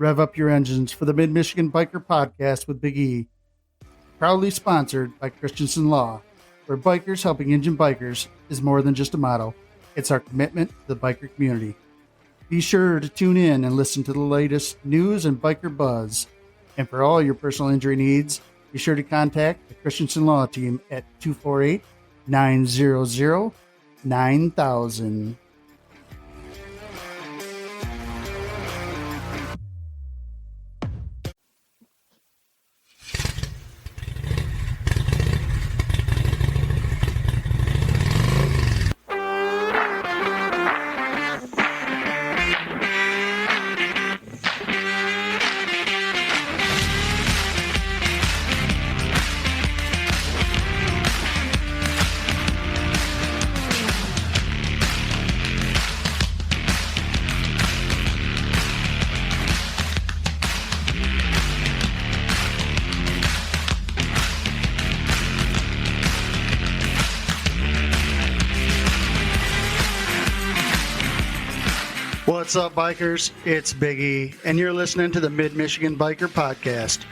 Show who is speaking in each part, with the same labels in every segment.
Speaker 1: Rev up your engines for the Mid-Michigan Biker Podcast with Big E. Proudly sponsored by Christensen Law, where bikers helping engine bikers is more than just a motto. It's our commitment to the biker community. Be sure to tune in and listen to the latest news and biker buzz. And for all your personal injury needs, be sure to contact the Christensen Law team at 248-900-9000. What's up, bikers? It's Big E, and you're listening to the Mid-Michigan Biker Podcast.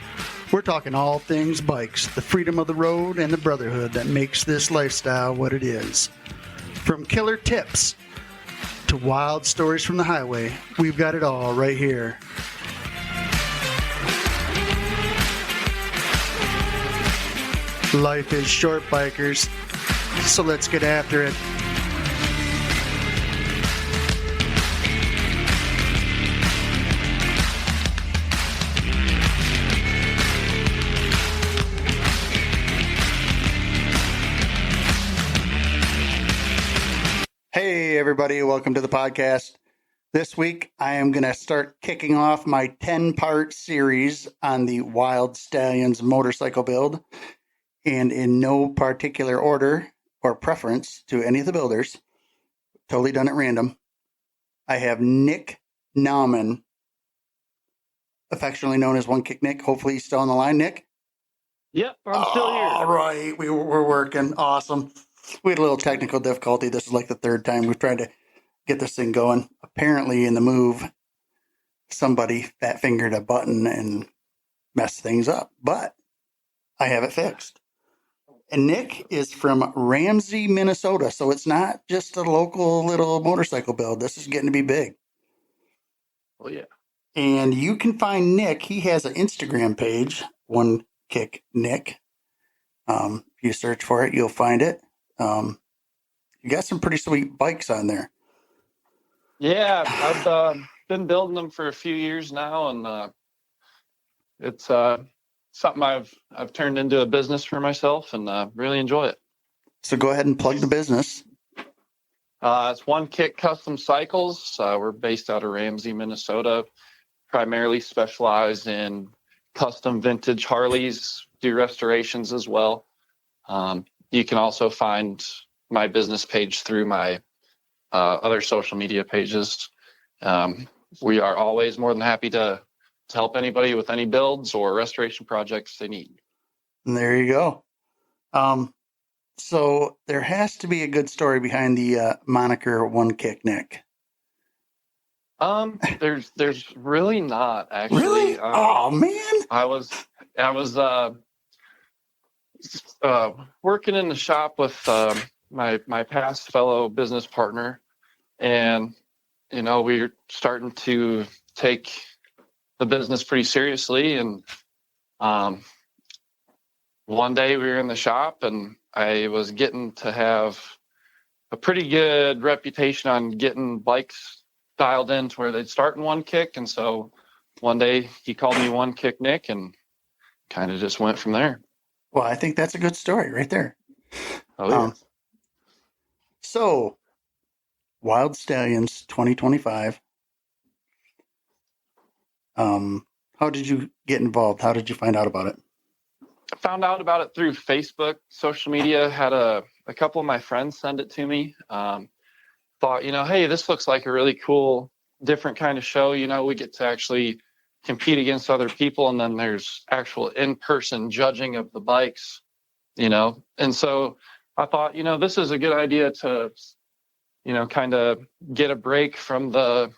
Speaker 1: We're talking all things bikes, the freedom of the road, and the brotherhood that makes this lifestyle what it is. From killer tips to wild stories from the highway, we've got it all right here. Life is short, bikers, so let's get after it. Hey everybody, welcome to the podcast. This week I am going to start kicking off my 10-part series on the Wyld Stallions Motorcycle build, and in no particular order or preference to any of the builders, totally done at random. I have Nick Naumman, affectionately known as One Kick Nick. Hopefully he's still on the line, Nick.
Speaker 2: Yep, I'm still here.
Speaker 1: All right, we're working. Awesome. We had a little technical difficulty. This is like the third time we've tried to get this thing going. Apparently in the move, somebody fat-fingered a button and messed things up, but I have it fixed. And Nick is from Ramsey, Minnesota, so it's not just a local little motorcycle build. This is getting to be big.
Speaker 2: Oh, yeah.
Speaker 1: And you can find Nick. He has an Instagram page, One Kick Nick. If you search for it, you'll find it. You got some pretty sweet bikes on there.
Speaker 2: Yeah, I've been building them for a few years now, and it's something I've turned into a business for myself, and really enjoy it.
Speaker 1: So go ahead and plug the business.
Speaker 2: It's One Kick Custom Cycles. We're based out of Ramsey, Minnesota. Primarily specialize in custom vintage Harleys, do restorations as well. You can also find my business page through my other social media pages. We are always more than happy to help anybody with any builds or restoration projects they need.
Speaker 1: And there you go. So there has to be a good story behind the moniker One Kick Nick.
Speaker 2: There's really not, actually.
Speaker 1: Really? Oh man!
Speaker 2: I was working in the shop with my past fellow business partner, and we were starting to take the business pretty seriously. And one day we were in the shop, and I was getting to have a pretty good reputation on getting bikes dialed in to where they'd start in one kick. And so one day he called me One Kick Nick, and kind of just went from there.
Speaker 1: Well, I think that's a good story right there.
Speaker 2: Oh, yeah.
Speaker 1: So, Wyld Stallions 2025. How did you get involved? How did you find out about it?
Speaker 2: I found out about it through Facebook, social media. Had a couple of my friends send it to me. Thought, hey, this looks like a really cool, different kind of show. We get to actually compete against other people, and then there's actual in-person judging of the bikes, And so I thought, this is a good idea to, kind of get a break from the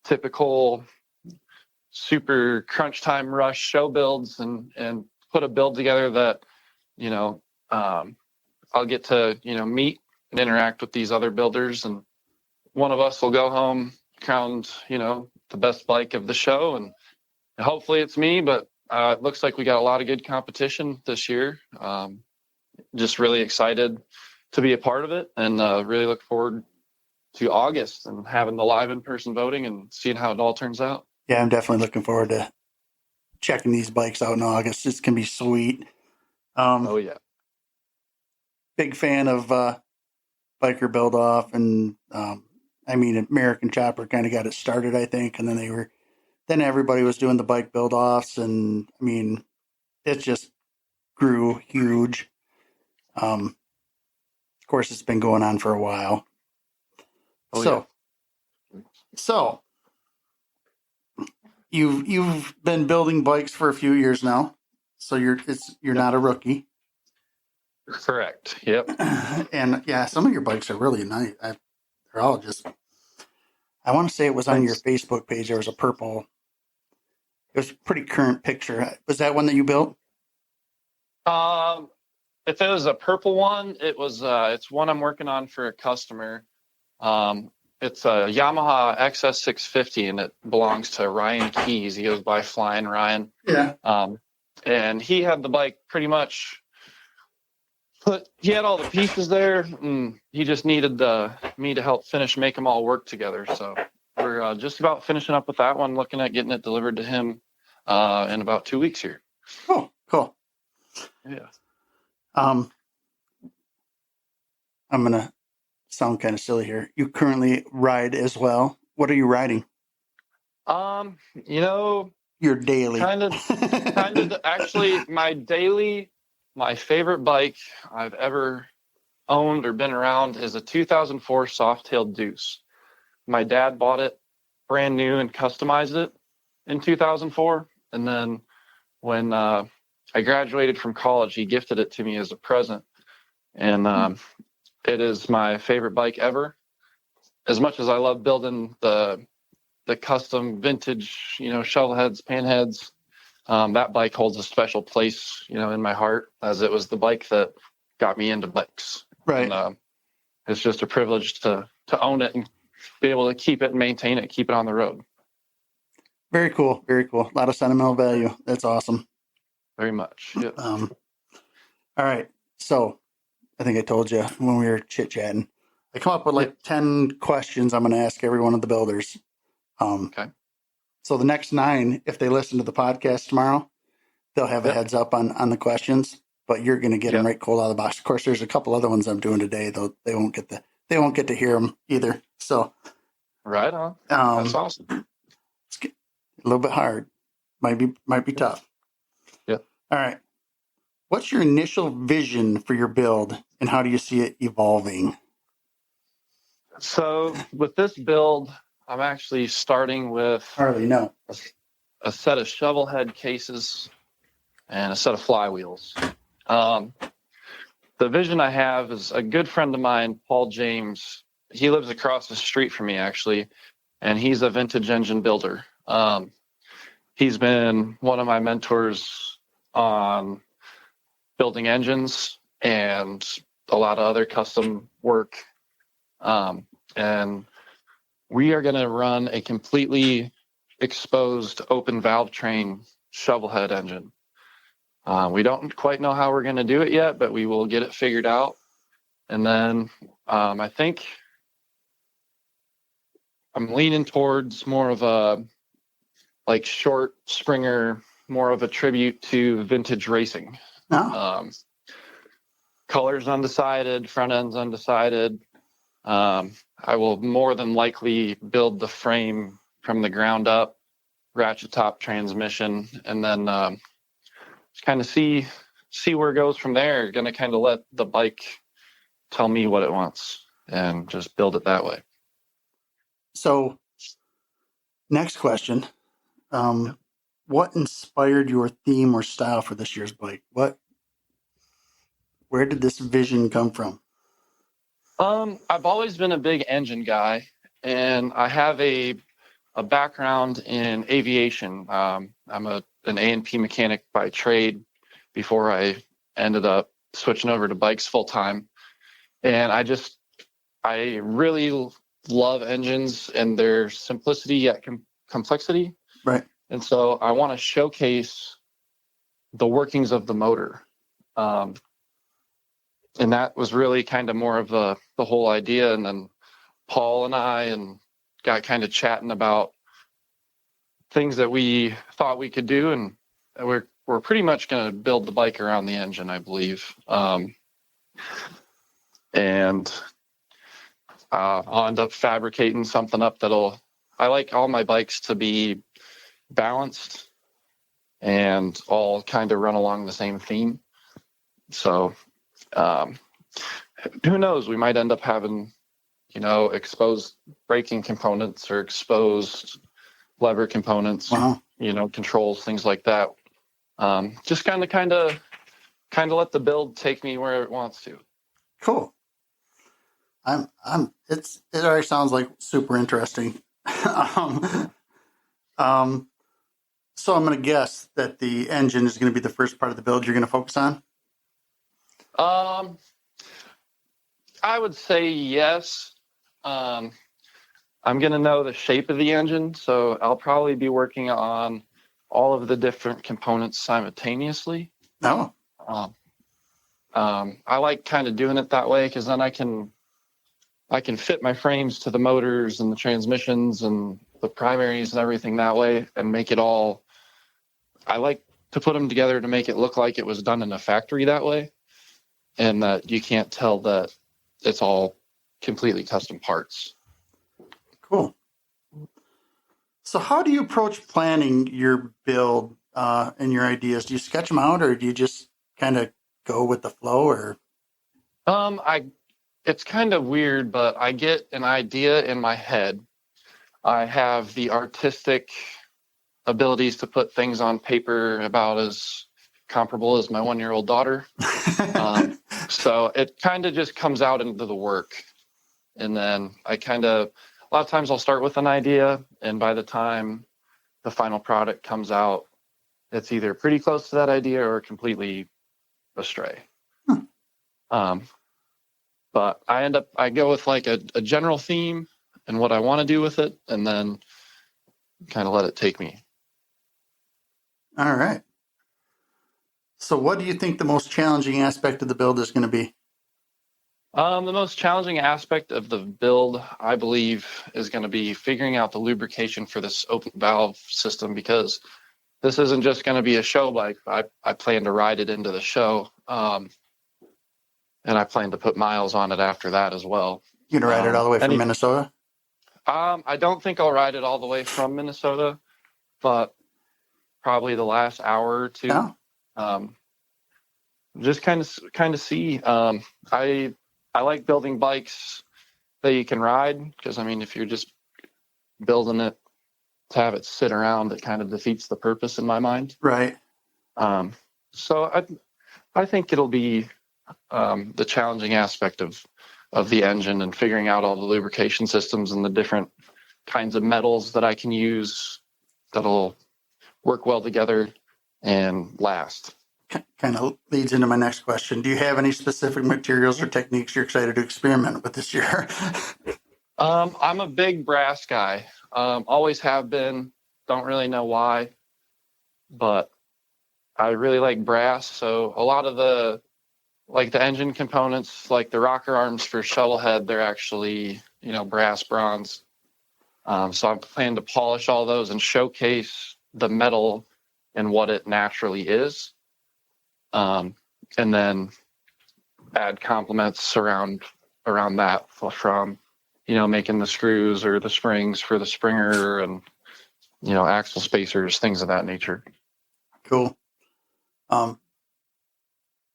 Speaker 2: typical super crunch time rush show builds and put a build together that, I'll get to, meet and interact with these other builders, and one of us will go home crowned, the best bike of the show, and hopefully it's me, but it looks like we got a lot of good competition this year. Just really excited to be a part of it, and really look forward to August and having the live in-person voting and seeing how it all turns out.
Speaker 1: Yeah, I'm definitely looking forward to checking these bikes out in August. It's going to be sweet.
Speaker 2: Oh, yeah.
Speaker 1: Big fan of Biker Build Off, and American Chopper kind of got it started, I think, and then everybody was doing the bike build offs, and it just grew huge. Of course, it's been going on for a while.
Speaker 2: Oh,
Speaker 1: So you've been building bikes for a few years now, so you're not a rookie.
Speaker 2: Correct. Yep.
Speaker 1: And yeah, some of your bikes are really nice. They're all just. I want to say it was on your Facebook page. There was a purple. It was a pretty current picture. Was that one that you built?
Speaker 2: If it was a purple one, it's one I'm working on for a customer. It's a Yamaha XS650, and it belongs to Ryan Keys. He goes by Flying Ryan.
Speaker 1: Yeah.
Speaker 2: And he had the bike pretty much he had all the pieces there, and he just needed me to help make them all work together. So we're just about finishing up with that one, looking at getting it delivered to him in about 2 weeks here.
Speaker 1: Oh, cool.
Speaker 2: Yeah.
Speaker 1: I'm going to sound kind of silly here. You currently ride as well. What are you riding?
Speaker 2: Your
Speaker 1: daily.
Speaker 2: Kind of. Actually, my favorite bike I've ever owned or been around is a 2004 Softail Deuce. My dad bought it brand new and customized it in 2004. And then when I graduated from college, he gifted it to me as a present. And it is my favorite bike ever. As much as I love building the custom vintage, shovel heads, pan heads, that bike holds a special place, in my heart, as it was the bike that got me into bikes.
Speaker 1: Right.
Speaker 2: And, it's just a privilege to own it and be able to keep it and maintain it, keep it on the road.
Speaker 1: Very cool. Very cool. A lot of sentimental value. That's awesome.
Speaker 2: Very much. Yeah.
Speaker 1: All right. So I think I told you when we were chit-chatting, I come up with 10 questions I'm going to ask every one of the builders.
Speaker 2: Okay.
Speaker 1: So the next 9, if they listen to the podcast tomorrow, they'll have a heads up on the questions, but you're going to get them right cold out of the box. Of course, there's a couple other ones I'm doing today, though they won't get to hear them either. So
Speaker 2: right on. That's awesome.
Speaker 1: It's a little bit hard. Might be tough.
Speaker 2: Yeah.
Speaker 1: All right. What's your initial vision for your build, and how do you see it evolving?
Speaker 2: So with this build, I'm actually starting with
Speaker 1: Harley, no.
Speaker 2: a set of shovel head cases and a set of flywheels. The vision I have is a good friend of mine, Paul James. He lives across the street from me, actually, and he's a vintage engine builder. He's been one of my mentors on building engines and a lot of other custom work. And we are going to run a completely exposed open valve train shovel head engine. We don't quite know how we're going to do it yet, but we will get it figured out. And then I think I'm leaning towards more of a short Springer, more of a tribute to vintage racing.
Speaker 1: No.
Speaker 2: Colors undecided, front ends undecided. I will more than likely build the frame from the ground up, ratchet top transmission, and then just kind of see where it goes from there. Going to kind of let the bike tell me what it wants and just build it that way.
Speaker 1: So, next question. What inspired your theme or style for this year's bike? Where did this vision come from?
Speaker 2: I've always been a big engine guy, and I have a a background in aviation. I'm an A&P mechanic by trade before I ended up switching over to bikes full time. And I really love engines and their simplicity yet complexity.
Speaker 1: Right.
Speaker 2: And so I want to showcase the workings of the motor. And that was really kind of more of the whole idea. And then Paul and I got kind of chatting about things that we thought we could do. And we're pretty much going to build the bike around the engine, I believe. And I'll end up fabricating something up I like all my bikes to be balanced and all kind of run along the same theme. So who knows, we might end up having, exposed braking components or exposed lever components,
Speaker 1: wow.
Speaker 2: Controls, things like that. Just kind of let the build take me where it wants to.
Speaker 1: Cool. It already sounds like super interesting. So I'm going to guess that the engine is going to be the first part of the build you're going to focus on.
Speaker 2: I would say yes. I'm going to know the shape of the engine, so I'll probably be working on all of the different components simultaneously.
Speaker 1: Oh.
Speaker 2: I like kind of doing it that way because then I can fit my frames to the motors and the transmissions and the primaries and everything that way and make it all. I like to put them together to make it look like it was done in a factory that way, and that you can't tell that it's all completely custom parts.
Speaker 1: Cool. So how do you approach planning your build and your ideas? Do you sketch them out, or do you just kind of go with the flow? Or
Speaker 2: it's kind of weird, but I get an idea in my head. I have the artistic abilities to put things on paper about as comparable as my 1-year-old daughter. So it kind of just comes out into the work. And then a lot of times I'll start with an idea, and by the time the final product comes out, it's either pretty close to that idea or completely astray. But I go with like a general theme and what I want to do with it, and then kind of let it take me.
Speaker 1: All right. So what do you think the most challenging aspect of the build is going to be?
Speaker 2: The most challenging aspect of the build, I believe, is going to be figuring out the lubrication for this open valve system, because this isn't just going to be a show bike. I plan to ride it into the show, and I plan to put miles on it after that as well.
Speaker 1: You're going to ride it all the way from Minnesota?
Speaker 2: I don't think I'll ride it all the way from Minnesota, but probably the last hour or two.
Speaker 1: Yeah.
Speaker 2: Just kind of see. I like building bikes that you can ride, because if you're just building it to have it sit around, it kind of defeats the purpose in my mind.
Speaker 1: Right.
Speaker 2: So I think it'll be the challenging aspect of the engine and figuring out all the lubrication systems and the different kinds of metals that I can use that'll work well together and last.
Speaker 1: Kind of leads into my next question. Do you have any specific materials or techniques you're excited to experiment with this year?
Speaker 2: I'm a big brass guy. Always have been. Don't really know why, but I really like brass. So a lot of the engine components, like the rocker arms for shovelhead, they're actually, brass bronze. So I'm planning to polish all those and showcase the metal and what it naturally is. And then add complements around that from, making the screws or the springs for the springer and, axle spacers, things of that nature.
Speaker 1: Cool. I'm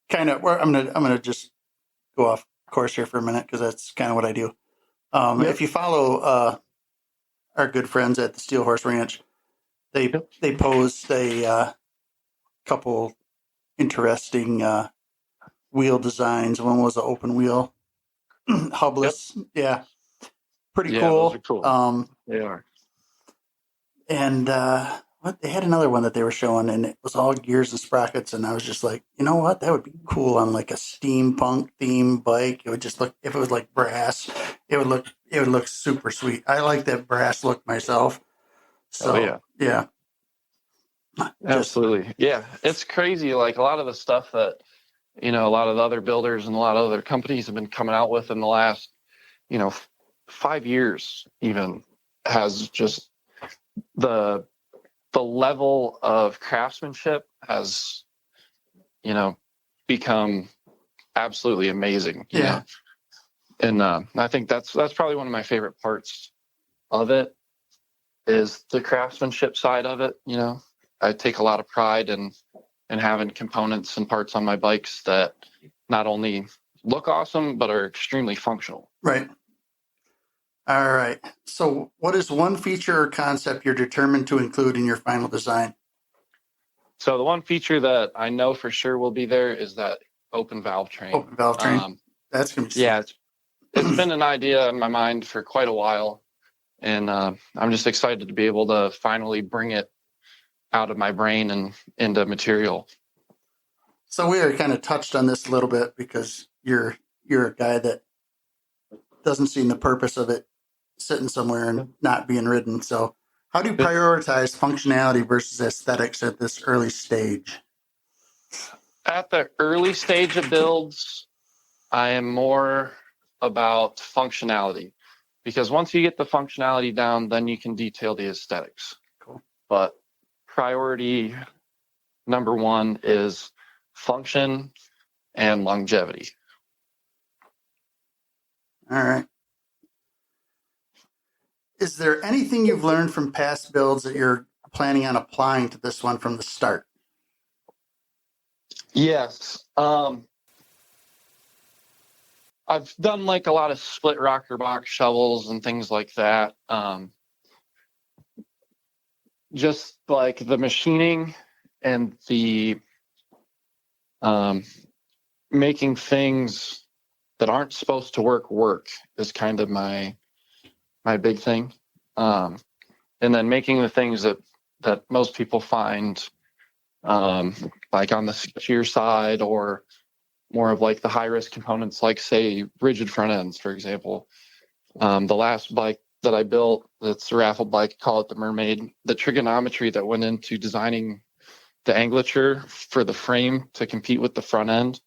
Speaker 1: gonna just go off course here for a minute, because that's kind of what I do. Yep. If you follow our good friends at the Steel Horse Ranch, they posed a couple interesting wheel designs. One was an open wheel hubless. Yep. Yeah, pretty cool.
Speaker 2: Those are cool. They are.
Speaker 1: And what they had another one that they were showing, and it was all gears and sprockets. And I was just like, you know what, that would be cool on like a steampunk theme bike. It would just look, if it was like brass, it would look super sweet. I like that brass look myself.
Speaker 2: Oh
Speaker 1: So
Speaker 2: yeah, absolutely. Yeah, it's crazy. Like a lot of the stuff that a lot of the other builders and a lot of other companies have been coming out with in the last 5 years even has just the level of craftsmanship has become absolutely amazing. And I think that's probably one of my favorite parts of it is the craftsmanship side of it. I take a lot of pride in having components and parts on my bikes that not only look awesome but are extremely functional.
Speaker 1: Right. All right. So what is one feature or concept you're determined to include in your final design?
Speaker 2: So the one feature that I know for sure will be there is that open valve train.
Speaker 1: Open valve train. That's going to be
Speaker 2: yeah, it's been an idea in my mind for quite a while, and I'm just excited to be able to finally bring it out of my brain and into material.
Speaker 1: So we already kind of touched on this a little bit because you're a guy that doesn't see the purpose of it sitting somewhere and not being ridden. So how do you prioritize functionality versus aesthetics at this early stage?
Speaker 2: At the early stage of builds, I am more about functionality, because once you get the functionality down, then you can detail the aesthetics.
Speaker 1: Cool.
Speaker 2: But priority number one is function and longevity.
Speaker 1: All right. Is there anything you've learned from past builds that you're planning on applying to this one from the start?
Speaker 2: Yes. I've done like a lot of split rocker box shovels and things like that. Just like the machining and the making things that aren't supposed to work is kind of my big thing. And then making the things that most people find like on the sketchier side, or more of like the high risk components, like say rigid front ends, for example. The last bike that I built, that's a raffle bike, call it the Mermaid, the trigonometry that went into designing the angulature for the frame to compete with the front end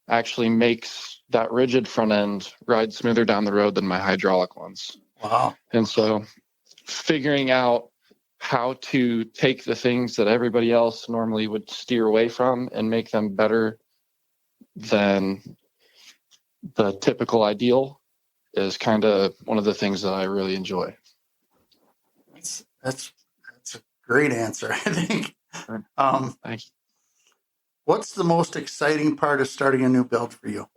Speaker 2: actually makes that rigid front end ride smoother down the road than my hydraulic ones.
Speaker 1: Wow.
Speaker 2: And so figuring out how to take the things that everybody else normally would steer away from and make them better than the typical ideal is kind of one of the things that I really enjoy.
Speaker 1: That's a great answer, I think.
Speaker 2: Thank you.
Speaker 1: What's the most exciting part of starting a new build for you?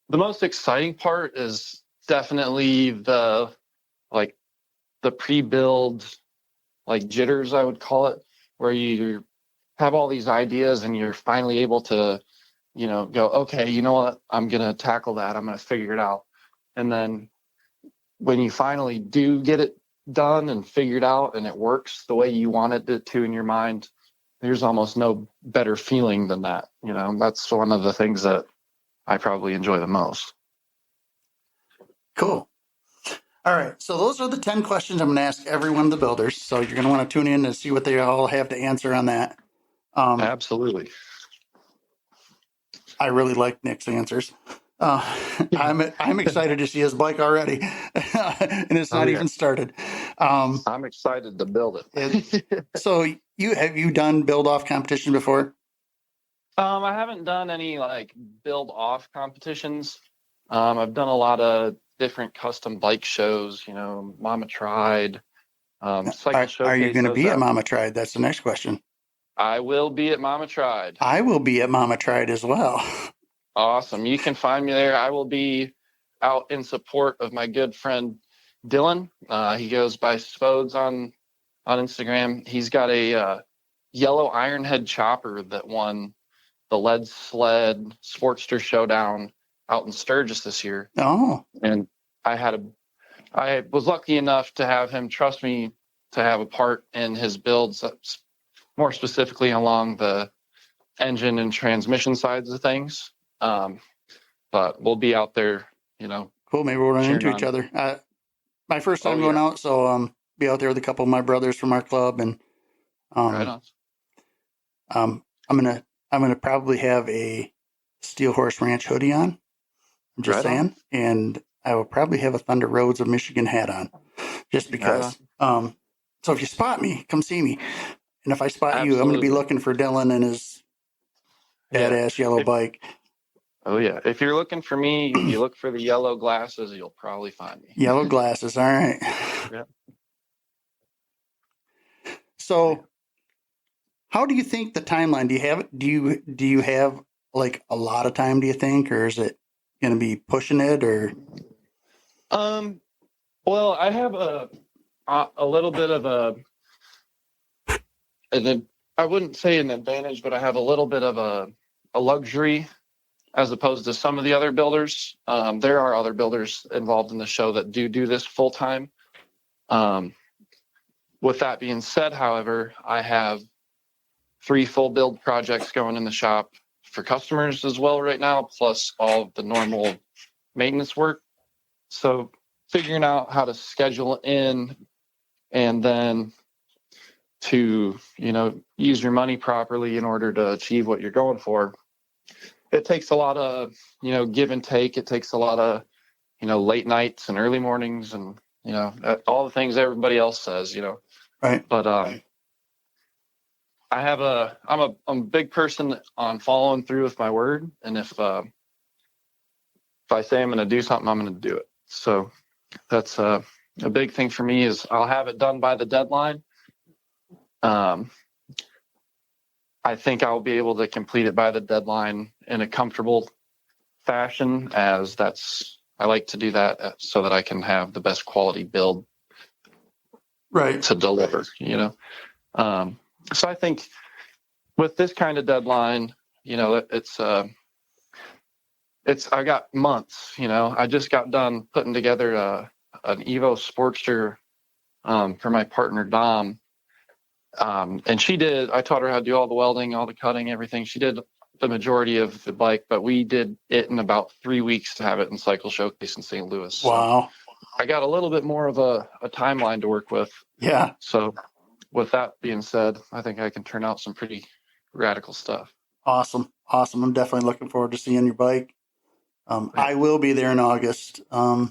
Speaker 2: The most exciting part is definitely the pre-build, like jitters, I would call it, where you have all these ideas and you're finally able to, go, okay, you know what, I'm going to tackle that. I'm going to figure it out. And then when you finally do get it done and figured out and it works the way you wanted it to in your mind, there's almost no better feeling than that. That's one of the things that I probably enjoy the most.
Speaker 1: Cool. All right. So those are the 10 questions I'm going to ask every one of the builders. So you're going to want to tune in and see what they all have to answer on that.
Speaker 2: Absolutely.
Speaker 1: I really like Nick's answers. I'm excited to see his bike already, and it's not even started.
Speaker 2: I'm excited to build it.
Speaker 1: So have you done build off competition before?
Speaker 2: I haven't done any like build off competitions. I've done a lot of different custom bike shows. Mama Tried.
Speaker 1: Are you going to be at Mama Tried? That's the next question.
Speaker 2: I will be at Mama Tried.
Speaker 1: I will be at Mama Tried as well.
Speaker 2: Awesome. You can find me there. I will be out in support of my good friend Dylan. He goes by Spodes on Instagram. He's got a yellow Ironhead chopper that won the Lead Sled Sportster Showdown out in Sturgis this year.
Speaker 1: Oh.
Speaker 2: And I was lucky enough to have him trust me to have a part in his builds, more specifically along the engine and transmission sides of things. But we'll be out there,
Speaker 1: Cool. Maybe we'll run into each other. My first time going out, so be out there with a couple of my brothers from our club, and
Speaker 2: right on.
Speaker 1: I'm gonna probably have a Steel Horse Ranch hoodie on. I'm just saying, and I will probably have a Thunder Roads of Michigan hat on, just because. So if you spot me, come see me, and if I spot you, I'm gonna be looking for Dylan and his badass yellow bike.
Speaker 2: Oh yeah! If you're looking for me, you look for the yellow glasses. You'll probably find me.
Speaker 1: Yellow glasses. All right.
Speaker 2: Yep.
Speaker 1: So, how do you think the timeline? Do you have like a lot of time? Do you think, or is it going to be pushing it? Or
Speaker 2: well, I have a little bit of I wouldn't say an advantage, but I have a little bit of a luxury as opposed to some of the other builders. There are other builders involved in the show that do this full time. With that being said, however, I have 3 full build projects going in the shop for customers as well right now, plus all of the normal maintenance work. So figuring out how to schedule in and then to, use your money properly in order to achieve what you're going for. It takes a lot of, give and take. It takes a lot of, late nights and early mornings and, all the things everybody else says,
Speaker 1: Right.
Speaker 2: But I'm a big person on following through with my word. And if I say I'm going to do something, I'm going to do it. So that's a big thing for me is I'll have it done by the deadline. I think I'll be able to complete it by the deadline in a comfortable fashion, as I like to do that so that I can have the best quality build to deliver, So I think with this kind of deadline, it's I got months, I just got done putting together an Evo Sportster for my partner, Dom. And I taught her how to do all the welding, all the cutting, everything. She did the majority of the bike, but we did it in about 3 weeks to have it in Cycle Showcase in St. Louis.
Speaker 1: Wow.
Speaker 2: So I got a little bit more of a timeline to work with.
Speaker 1: Yeah.
Speaker 2: So with that being said, I think I can turn out some pretty radical stuff.
Speaker 1: Awesome. I'm definitely looking forward to seeing your bike. I will be there in August. And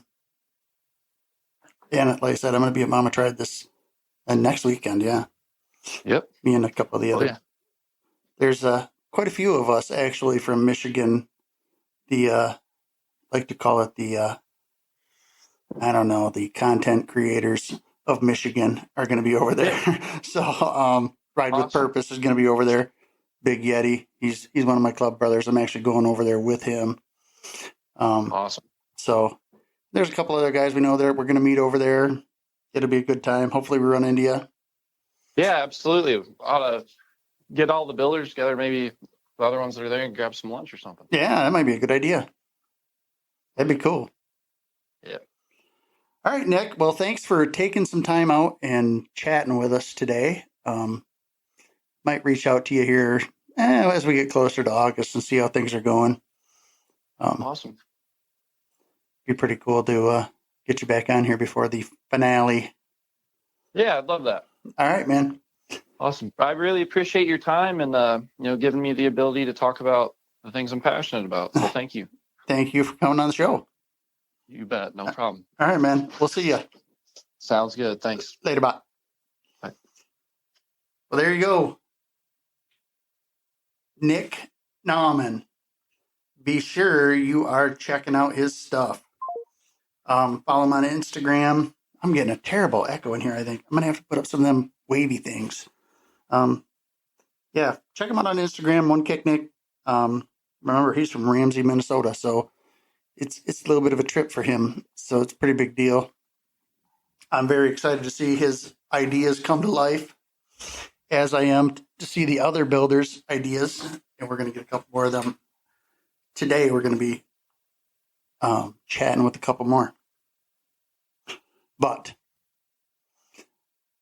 Speaker 1: like I said, I'm going to be at Mama Tried this next weekend. Yeah.
Speaker 2: Yep.
Speaker 1: Me and a couple of the other. Yeah. There's quite a few of us actually from Michigan. Like to call it the content creators of Michigan are going to be over there. So Ride with Purpose is going to be over there. Big Yeti. He's one of my club brothers. I'm actually going over there with him.
Speaker 2: Awesome.
Speaker 1: So there's a couple other guys we know there. We're going to meet over there. It'll be a good time. Hopefully we run into you.
Speaker 2: Yeah, absolutely. Ought to get all the builders together, maybe the other ones that are there, and grab some lunch or something.
Speaker 1: Yeah, that might be a good idea. That'd be cool.
Speaker 2: Yeah.
Speaker 1: All right, Nick. Well, thanks for taking some time out and chatting with us today. Might reach out to you here as we get closer to August and see how things are going.
Speaker 2: Awesome.
Speaker 1: Be pretty cool to get you back on here before the finale.
Speaker 2: Yeah, I'd love that.
Speaker 1: All right, man.
Speaker 2: Awesome. I really appreciate your time and giving me the ability to talk about the things I'm passionate about. So thank you.
Speaker 1: Thank you for coming on the show.
Speaker 2: You bet. No problem.
Speaker 1: All right, man. We'll see you.
Speaker 2: Sounds good. Thanks.
Speaker 1: Later, bye.
Speaker 2: Bye.
Speaker 1: Well, there you go. Nick Naumman. Be sure you are checking out his stuff. Follow him on Instagram. I'm getting a terrible echo in here, I think. I'm going to have to put up some of them wavy things. Yeah, check him out on Instagram, One Kick Nick. Remember, he's from Ramsey, Minnesota, so it's a little bit of a trip for him. So it's a pretty big deal. I'm very excited to see his ideas come to life, as I am to see the other builders' ideas. And we're going to get a couple more of them. Today, we're going to be chatting with a couple more. But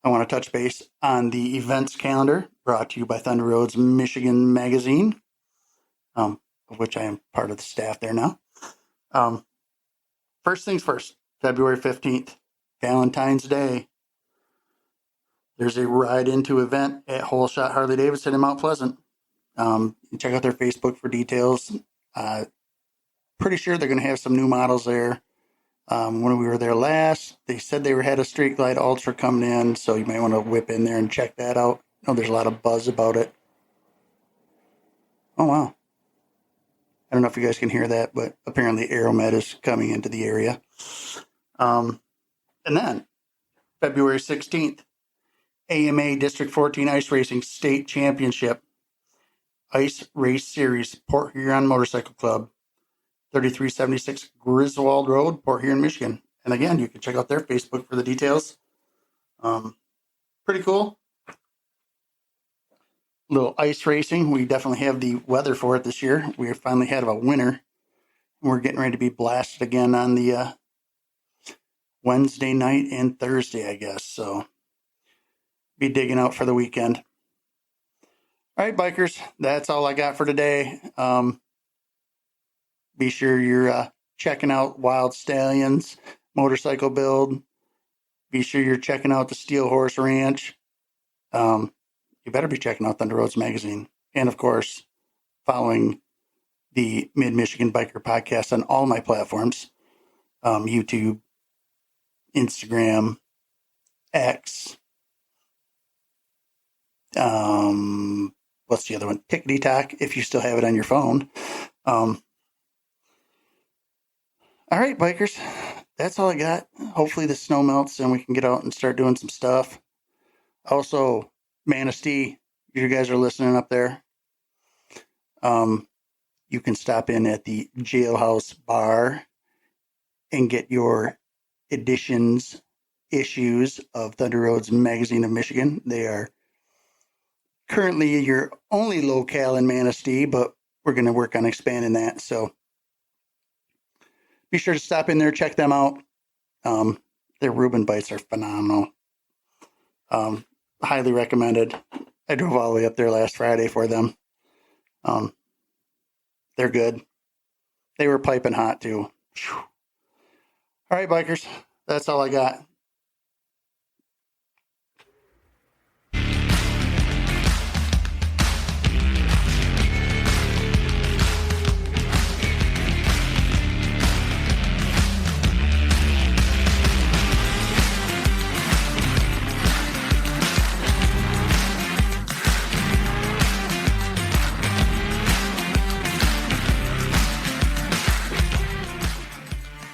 Speaker 1: I want to touch base on the events calendar brought to you by Thunder Roads Michigan Magazine, of which I am part of the staff there now. First things first, February 15th, Valentine's Day. There's a ride into event at Whole Shot Harley Davidson in Mount Pleasant. Check out their Facebook for details. Pretty sure they're going to have some new models there. When we were there last, they said they had a Street Glide Ultra coming in, so you might want to whip in there and check that out. I know there's a lot of buzz about it. Oh, wow. I don't know if you guys can hear that, but apparently Aeromed is coming into the area. And then, February 16th, AMA District 14 Ice Racing State Championship. Ice Race Series, Port Huron Motorcycle Club. 3376 Griswold Road, Port Huron, Michigan. And again, you can check out their Facebook for the details. Pretty cool. Little ice racing. We definitely have the weather for it this year. We finally had a winter. We're getting ready to be blasted again on the Wednesday night and Thursday, I guess. So be digging out for the weekend. All right, bikers, that's all I got for today. Be sure you're checking out Wyld Stallions Motorcycle build. Be sure you're checking out the Steel Horse Ranch. You better be checking out Thunder Roads Magazine. And, of course, following the Mid-Michigan Biker Podcast on all my platforms. YouTube, Instagram, X. What's the other one? TikTok, if you still have it on your phone. All right, bikers, that's all I got. Hopefully the snow melts and we can get out and start doing some stuff. Also, Manistee, you guys are listening up there. You can stop in at the Jailhouse Bar and get your issues of Thunder Roads Magazine of Michigan. They are currently your only locale in Manistee, but we're going to work on expanding that. So be sure to stop in there, check them out. Their Reuben bites are phenomenal. Highly recommended. I drove all the way up there last Friday for them. They're good. They were piping hot too. Whew. All right, bikers, that's all I got.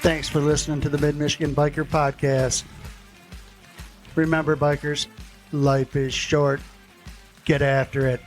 Speaker 1: Thanks for listening to the Mid-Michigan Biker Podcast. Remember, bikers, life is short. Get after it.